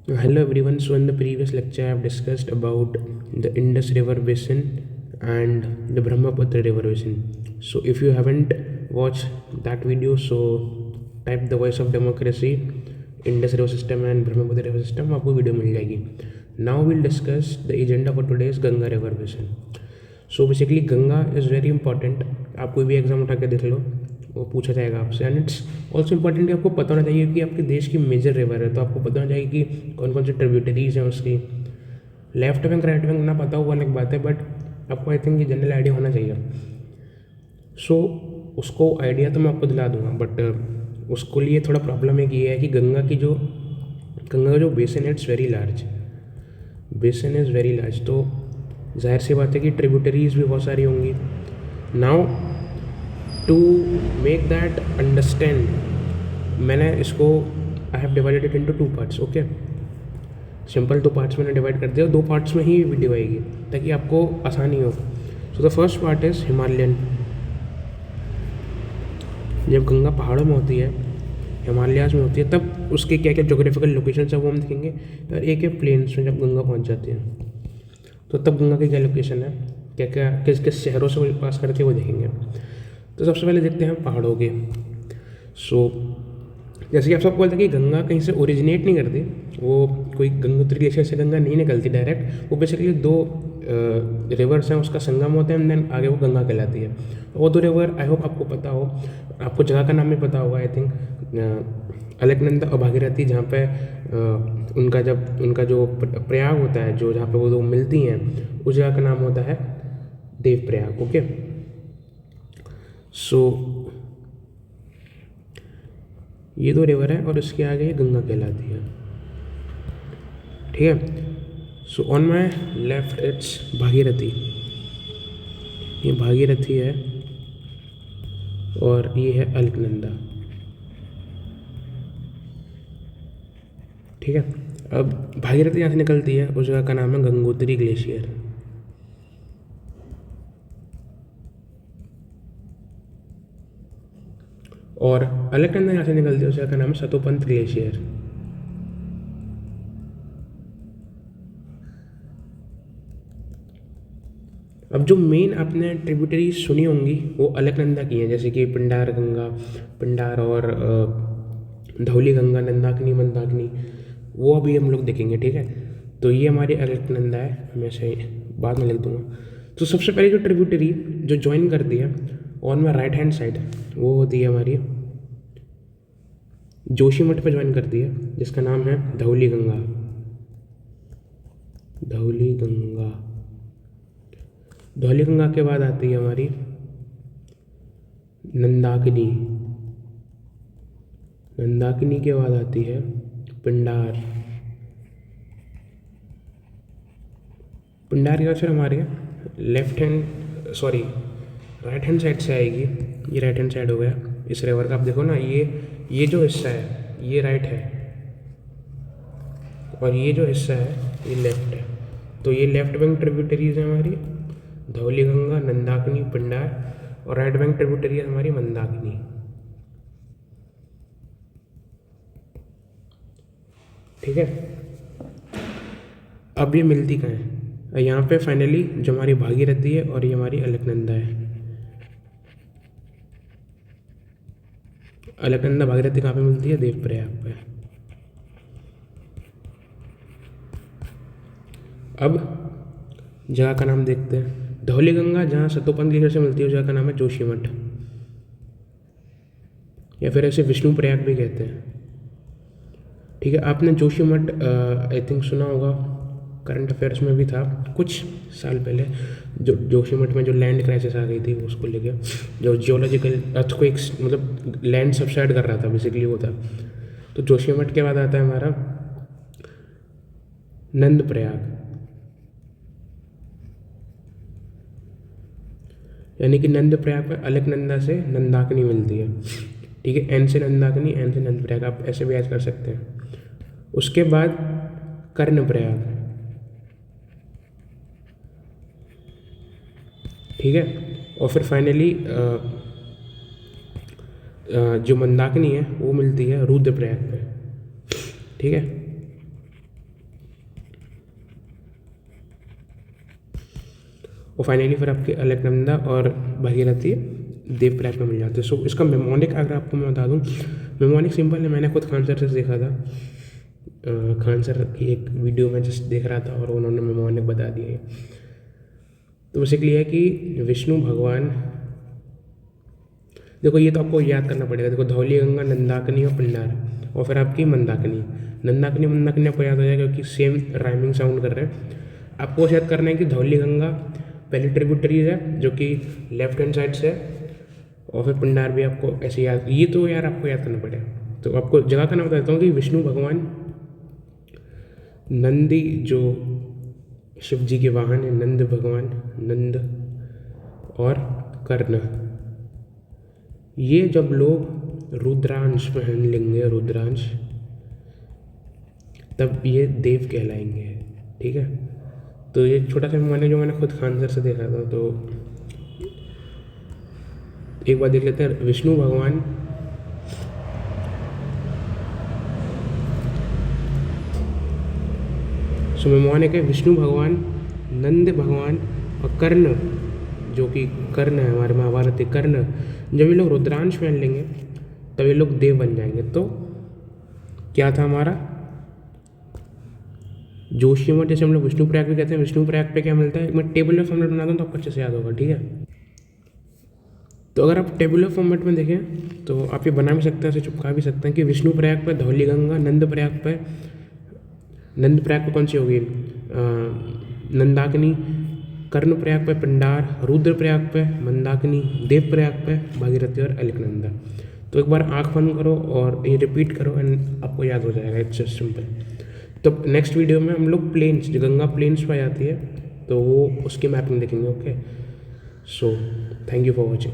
Hello everyone. So in the previous lecture, I have discussed about the Indus River Basin and the Brahmaputra River Basin. So if you haven't watched that video, so type the voice of democracy, Indus River System and Brahmaputra River System, आपको video मिल जाएगी. Now we'll discuss the agenda for today's Ganga River Basin. So basically Ganga is very important. आप कोई भी exam उठा के देख लो, वो पूछा जाएगा आपसे. एंड इट्स ऑल्सो इम्पॉर्टेंट कि आपको पता होना चाहिए कि आपके देश की मेजर रिवर है, तो आपको पता होना चाहिए कि कौन कौन से ट्रिब्यूटरीज हैं उसकी. लेफ्ट बैंक राइट बैंक ना पता हुआ अलग बात है, बट आपको आई थिंक ये जनरल आइडिया होना चाहिए. सो उसको आइडिया तो मैं आपको दिला दूंगा, बट उसको लिए थोड़ा प्रॉब्लम एक ये है कि गंगा का जो बेसिन है it's very large. Basin is very large, तो जाहिर सी बात है कि ट्रिब्यूटरीज भी बहुत सारी होंगी. Now to make that understand, मैंने इसको I have divided it into 2 parts. Okay, simple 2 parts मैंने डिवाइड कर दिया. 2 पार्ट्स में ही वीडियो आएगी ताकि आपको आसानी हो. So the first part is Himalayan. जब गंगा पहाड़ों में होती है, हिमालयाज़ में होती है, तब उसके क्या क्या जोग्राफिकल लोकेशन है वो हम देखेंगे. और एक है प्लेन्स में जब गंगा पहुंच जाती है, तो तब गंगा की क्या लोकेशन है, क्या क्या किस किस शहरों से वो पास करती है वो देखेंगे. तो सबसे पहले देखते हैं पहाड़ों के. सो जैसे कि आप सबको बोलते हैं कि गंगा कहीं से ओरिजिनेट नहीं करती, वो कोई गंगोत्री ग्लेशियर से गंगा नहीं निकलती डायरेक्ट. वो बेसिकली 2 रिवर्स हैं, उसका संगम होता है एंड देन आगे वो गंगा कहलाती है. वो 2 रिवर आई होप आपको पता हो. आपको जगह का नाम भी पता होगा आई थिंक, अलकनंदा और भागीरथी, जहाँ पे उनका जो प्रयाग होता है, जो जहाँ पे वो 2 मिलती हैं, उस जगह का नाम होता है देवप्रयाग. ओके, सो ये 2 रिवर हैं और इसके आगे ये गंगा कहलाती है. ठीक है. So on my left it's Bhagirathi. ये भागीरथी है और ये है अलकनंदा. ठीक है. अब भागीरथी यहाँ से निकलती है, उस जगह का नाम है गंगोत्री ग्लेशियर. और अलकनंदा यहाँ से निकलती है, उस जगह का नाम है सतोपंथ ग्लेशियर. अब जो मेन आपने ट्रिब्यूटरी सुनी होंगी वो अलकनंदा की हैं, जैसे कि पिंडार गंगा, पिंडार और धौली गंगा, नंदाकिनी, मंदाकिनी, वो अभी हम लोग देखेंगे. ठीक है. तो ये हमारी अलकनंदा है, मैं से बाद में लिख दूंगा. तो सबसे पहले जो ट्रिब्यूटरी जो ज्वाइन करती है on my right hand side, वो होती है हमारी जोशीमठ पे ज्वाइन करती है, जिसका नाम है धौली गंगा. धौली गंगा. धौली गंगा के बाद आती है हमारी नंदाकिनी. नंदाकिनी के बाद आती है पिंडार. पिंडार के बाद फिर हमारे राइट हैंड साइड से आएगी. ये राइट हैंड साइड हो गया इस रिवर का. आप देखो ना, ये जो हिस्सा है ये राइट है और ये जो हिस्सा है ये लेफ्ट है. तो ये लेफ्ट बैंक ट्रिब्यूटरीज है हमारी धौली गंगा, नंदाकिनी, पिंडार, और राइट बैंक ट्रिब्यूटरी है हमारी मंदाकिनी. ठीक है. अब ये मिलती कहाँ है, यहाँ पे फाइनली जो हमारी भागीरथी है और ये हमारी अलकनंदा है. अलकनंदा भागीरथी कहाँ पे मिलती है, देवप्रयाग पे. अब जगह का नाम देखते हैं. धौली गंगा जहाँ सतोपंथ ग्लेशियर से मिलती है उस जगह का नाम है जोशीमठ, या फिर ऐसे विष्णु प्रयाग भी कहते हैं. ठीक है. आपने जोशीमठ आई थिंक सुना होगा, करंट अफेयर्स में भी था कुछ साल पहले. जो जोशीमठ में जो लैंड क्राइसिस आ गई थी उसको लेके, जो जियोलॉजिकल अर्थक्वेक्स, मतलब लैंड सबसाइड कर रहा था, बेसिकली वो था. तो जोशीमठ के बाद आता है हमारा नंद प्रयाग, यानी कि नंद प्रयाग में अलकनंदा से नंदाकिनी मिलती है. ठीक है. एन से नंदाकिनी, एन से नंद प्रयाग, आप ऐसे भी याद कर सकते हैं. उसके बाद कर्ण प्रयाग. ठीक है. और फिर फाइनली जो मंदाकिनी है वो मिलती है रुद्रप्रयाग पे. ठीक है. फाइनली फिर आपके अलकनंदा और भागीरथी देवप्रयाग में मिल जाते हैं। सो इसका मेमोनिक अगर आपको मैं बता दूँ, मेमोनिक सिंपल है, मैंने खुद खान सर से देखा था। खान सर की एक वीडियो में जस्ट देख रहा था और उन्होंने मेमोनिक बता दिया है। तो बेसिकली है कि विष्णु भगवान, देखो ये तो आपको याद करना पड़ेगा। देखो धौली गंगा, नंदाकिनी और पिंडार, और फिर आपकी मंदाकिनी। नंदाकिनी मंदाकिनी आपको याद हो जाएगा क्योंकि सेम राइमिंग साउंड कर रहे हैं। आपको याद करना है कि धौली गंगा पहली ट्रिब्यूटरीज है जो कि लेफ्ट हैंड साइड से है, और फिर पिंडार भी आपको ऐसे याद, ये तो यार आपको याद करना पड़ेगा। तो आपको जगह का नाम बता देता हूँ कि विष्णु भगवान, नंदी जो शिव जी के वाहन है, नंद भगवान, नंद और कर्ण, ये जब लोग रुद्रांश पहन लेंगे, रुद्रांश, तब ये देव कहलाएंगे। ठीक है, तो ये छोटा सा मैंने खुद खान सर से देखा था। तो एक बार देख लेते हैं। विष्णु भगवान, सो मेमोनिक है विष्णु भगवान, नंद भगवान और कर्ण, जो कि कर्ण है हमारे महाभारत के कर्ण, जब ये लोग रुद्रांश पहन लेंगे तब ये लोग देव बन जाएंगे। तो क्या था हमारा जोशीमठ, जैसे हम लोग विष्णु प्रयाग भी कहते हैं। विष्णु प्रयाग पे क्या मिलता है, मैं टेबुलर फॉर्मेट बनाता हूँ तो आपको अच्छे से याद होगा। ठीक है, तो अगर आप टेबुलर फॉर्मेट में देखें तो आप ये बना भी सकते हैं, ऐसे चिपका भी सकते हैं कि विष्णु प्रयाग पर धौली गंगा, नंद प्रयाग पर कौन सी होगी, नंदाकिनी, कर्ण प्रयाग पे पिंडार, रुद्र प्रयाग पे मंदाकिनी, देव प्रयाग पे भागीरथी और अलकनंदा। तो एक बार आँख बंद करो और ये रिपीट करो एंड आपको याद हो जाएगा। It's just simple. तो नेक्स्ट वीडियो में हम लोग प्लेन्स, जो गंगा प्लेन्स पर जाती है, तो वो उसकी मैपिंग देखेंगे। Okay, so thank you for watching.